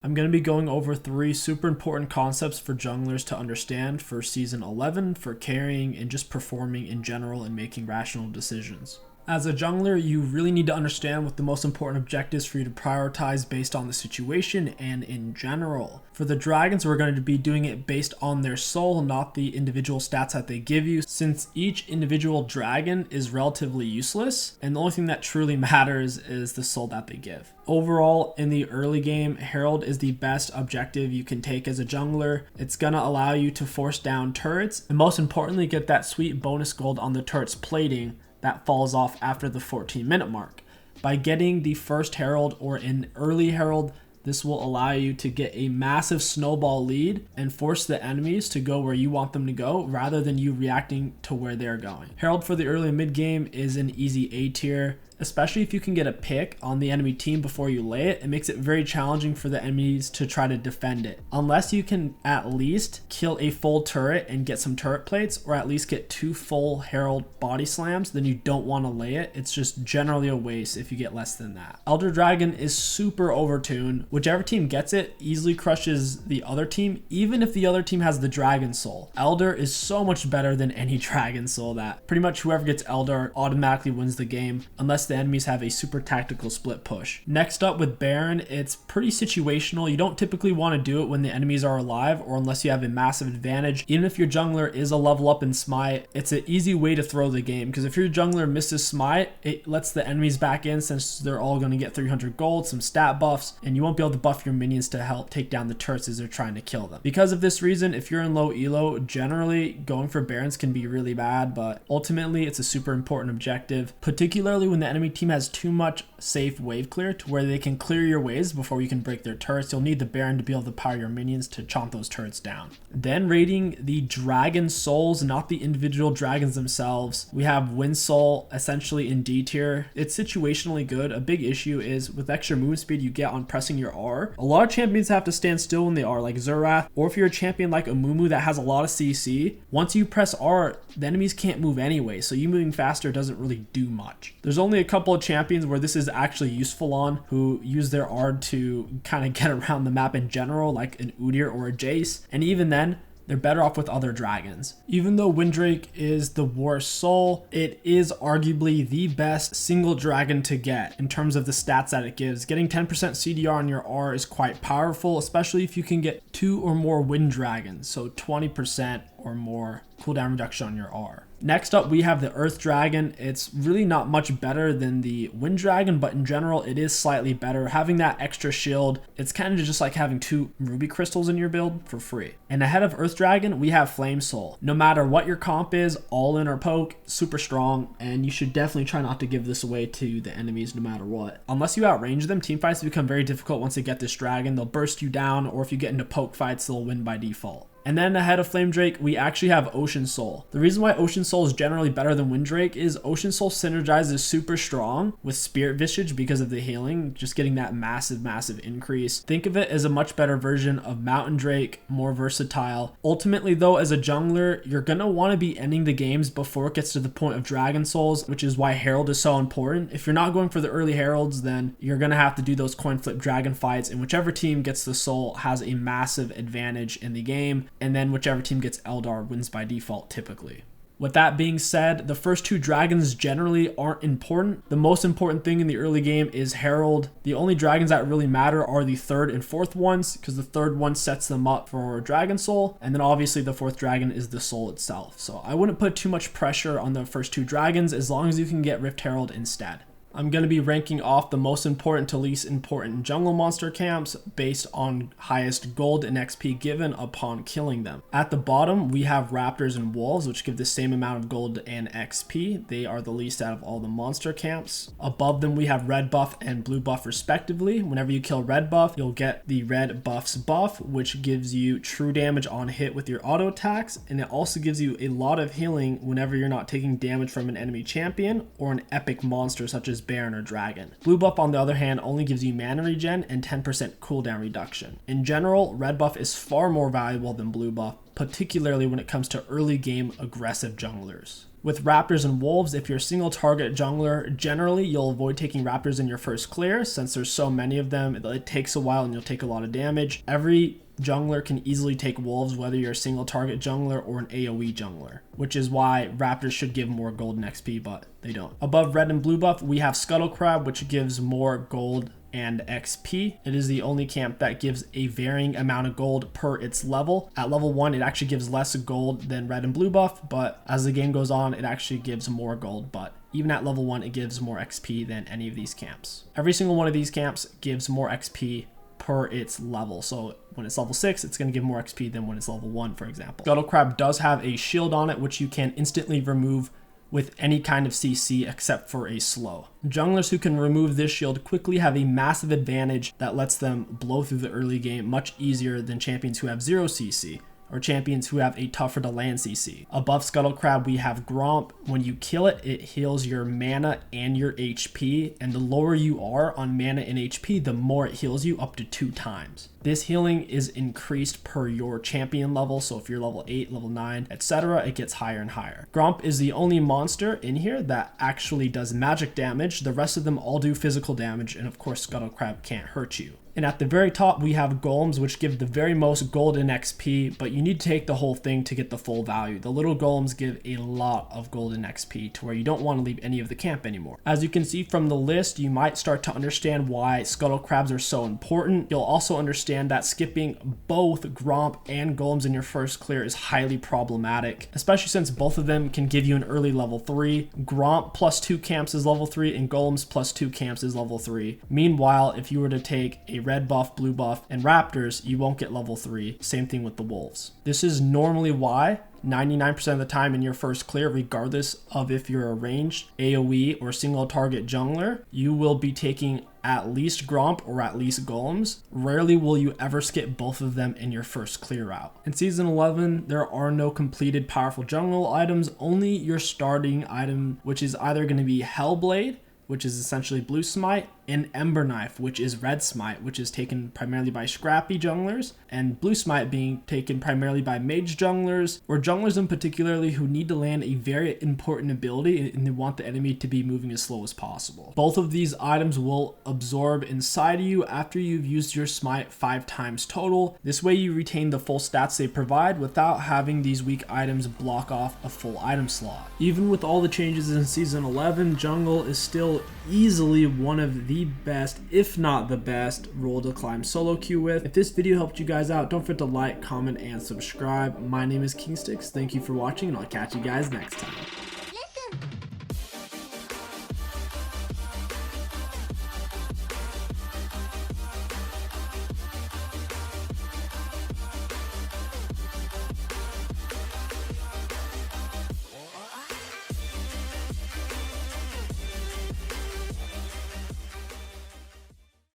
I'm going to be going over 3 super important concepts for junglers to understand for Season 11, for carrying and just performing in general and making rational decisions. As a jungler, you really need to understand what the most important objectives for you to prioritize based on the situation and in general. For the dragons, we're going to be doing it based on their soul, not the individual stats that they give you, since each individual dragon is relatively useless, and the only thing that truly matters is the soul that they give. Overall, in the early game, Herald is the best objective you can take as a jungler. It's going to allow you to force down turrets, and most importantly, get that sweet bonus gold on the turret's plating that falls off after the 14-minute mark. By getting the first Herald or an early Herald, this will allow you to get a massive snowball lead and force the enemies to go where you want them to go rather than you reacting to where they're going. Herald for the early and mid game is an easy A tier. Especially if you can get a pick on the enemy team before you lay it, it makes it very challenging for the enemies to try to defend it. Unless you can at least kill a full turret and get some turret plates, or at least get 2 full Herald body slams, then you don't want to lay it. It's just generally a waste if you get less than that. Elder Dragon is super overtuned. Whichever team gets it easily crushes the other team, even if the other team has the Dragon Soul. Elder is so much better than any Dragon Soul that pretty much whoever gets Elder automatically wins the game, unless the enemies have a super tactical split push. Next up with Baron, it's pretty situational. You don't typically want to do it when the enemies are alive or unless you have a massive advantage. Even if your jungler is a level up in Smite, it's an easy way to throw the game, because if your jungler misses Smite, it lets the enemies back in since they're all going to get 300 gold, some stat buffs, and you won't be able to buff your minions to help take down the turrets as they're trying to kill them. Because of this reason, if you're in low elo, generally going for Barons can be really bad, but ultimately it's a super important objective, particularly when the enemy team has too much safe wave clear to where they can clear your waves before you can break their turrets. You'll need the Baron to be able to power your minions to chomp those turrets down. Then rating the dragon souls, not the individual dragons themselves. We have Wind Soul essentially in D tier. It's situationally good. A big issue is with extra movement speed you get on pressing your R. A lot of champions have to stand still when they are, like Xerath, or if you're a champion like Amumu that has a lot of CC, once you press R, the enemies can't move anyway, so you moving faster doesn't really do much. There's only a couple of champions where this is actually useful on, who use their R to kind of get around the map in general, like an Udyr or a Jace, and even then, they're better off with other dragons. Even though Windrake is the worst soul, it is arguably the best single dragon to get in terms of the stats that it gives. Getting 10% CDR on your R is quite powerful, especially if you can get 2 or more wind dragons, so 20% or more cooldown reduction on your R. Next up, we have the Earth Dragon. It's really not much better than the Wind Dragon, but in general, it is slightly better. Having that extra shield, it's kind of just like having 2 ruby crystals in your build for free. And ahead of Earth Dragon, we have Flame Soul. No matter what your comp is, all in or poke, super strong, and you should definitely try not to give this away to the enemies no matter what. Unless you outrange them, teamfights become very difficult once they get this dragon. They'll burst you down, or if you get into poke fights, they'll win by default. And then ahead of Flame Drake, we actually have Ocean Soul. The reason why Ocean Soul is generally better than Wind Drake is Ocean Soul synergizes super strong with Spirit Visage because of the healing, just getting that massive increase. Think of it as a much better version of Mountain Drake, more versatile. Ultimately though, as a jungler, you're going to want to be ending the games before it gets to the point of Dragon Souls, which is why Herald is so important. If you're not going for the early Heralds, then you're going to have to do those coin flip dragon fights, and whichever team gets the soul has a massive advantage in the game. And then whichever team gets Eldar wins by default typically. With that being said, the first 2 dragons generally aren't important. The most important thing in the early game is Herald. The only dragons that really matter are the 3rd and 4th ones, because the 3rd one sets them up for Dragon Soul, and then obviously the 4th dragon is the soul itself. So I wouldn't put too much pressure on the first 2 dragons as long as you can get Rift Herald instead. I'm going to be ranking off the most important to least important jungle monster camps based on highest gold and XP given upon killing them. At the bottom, we have raptors and wolves, which give the same amount of gold and XP. They are the least out of all the monster camps. Above them, we have red buff and blue buff respectively. Whenever you kill red buff, you'll get the red buff's buff, which gives you true damage on hit with your auto attacks, and it also gives you a lot of healing whenever you're not taking damage from an enemy champion or an epic monster such as Baron or Dragon. Blue buff, on the other hand, only gives you mana regen and 10% cooldown reduction. In general, red buff is far more valuable than blue buff, particularly when it comes to early game aggressive junglers. With Raptors and Wolves, if you're a single target jungler, generally you'll avoid taking Raptors in your first clear since there's so many of them. It takes a while and you'll take a lot of damage. Every jungler can easily take Wolves, whether you're a single target jungler or an AoE jungler, which is why Raptors should give more gold and XP, but they don't. Above red and blue buff, we have 𝐒𝐿𝐻𝐂𝐈, which gives more gold and XP. It is the only camp that gives a varying amount of gold per its level. At level 1, it actually gives less gold than red and blue buff, but as the game goes on, it actually gives more gold, but even at level 1, it gives more XP than any of these camps. Every single one of these camps gives more XP per its level. So when it's level 6, it's going to give more XP than when it's level 1, for example. 𝐒𝐿𝐻𝐂𝐈 does have a shield on it, which you can instantly remove with any kind of CC except for a slow. Junglers who can remove this shield quickly have a massive advantage that lets them blow through the early game much easier than champions who have 0 CC, or champions who have a tougher to land CC. Above 𝐒𝐿𝐻𝐂𝐈, we have �GROMP. When you kill it, it heals your mana and your HP, and the lower you are on mana and HP, the more it heals you, up to 2 times. This healing is increased per your champion level, so if you're level 8, level 9, etc., it gets higher and higher. �GROMP is the only monster in here that actually does magic damage. The rest of them all do physical damage, and of course 𝐒𝐿𝐻𝐂𝐈 can't hurt you. And at the very top, we have golems, which give the very most gold and XP, but you need to take the whole thing to get the full value. The little golems give a lot of gold and XP to where you don't want to leave any of the camp anymore. As you can see from the list, you might start to understand why 𝐒𝐿𝐻𝐂𝐈s are so important. You'll also understand that skipping both �GROMP and golems in your first clear is highly problematic, especially since both of them can give you an early level 3. �GROMP plus 2 camps is level 3, and golems plus 2 camps is level 3. Meanwhile, if you were to take a red buff, blue buff, and Raptors, you won't get level 3. Same thing with the Wolves. This is normally why 99% of the time in your first clear, regardless of if you're a ranged, AoE, or single target jungler, you will be taking at least �GROMP or at least golems. Rarely will you ever skip both of them in your first clear out. In Season 11, there are no completed powerful jungle items, only your starting item, which is either going to be Hellblade, which is essentially blue smite, and Ember Knife, which is red smite, which is taken primarily by scrappy junglers, and blue smite being taken primarily by mage junglers, or junglers in particularly who need to land a very important ability and they want the enemy to be moving as slow as possible. Both of these items will absorb inside of you after you've used your smite 5 times total. This way you retain the full stats they provide without having these weak items block off a full item slot. Even with all the changes in Season 11, jungle is still easily one of the best, if not the best, role to climb solo queue with. If this video helped you guys out, don't forget to like, comment, and subscribe. My name is KingStix. Thank you for watching, and I'll catch you guys next time.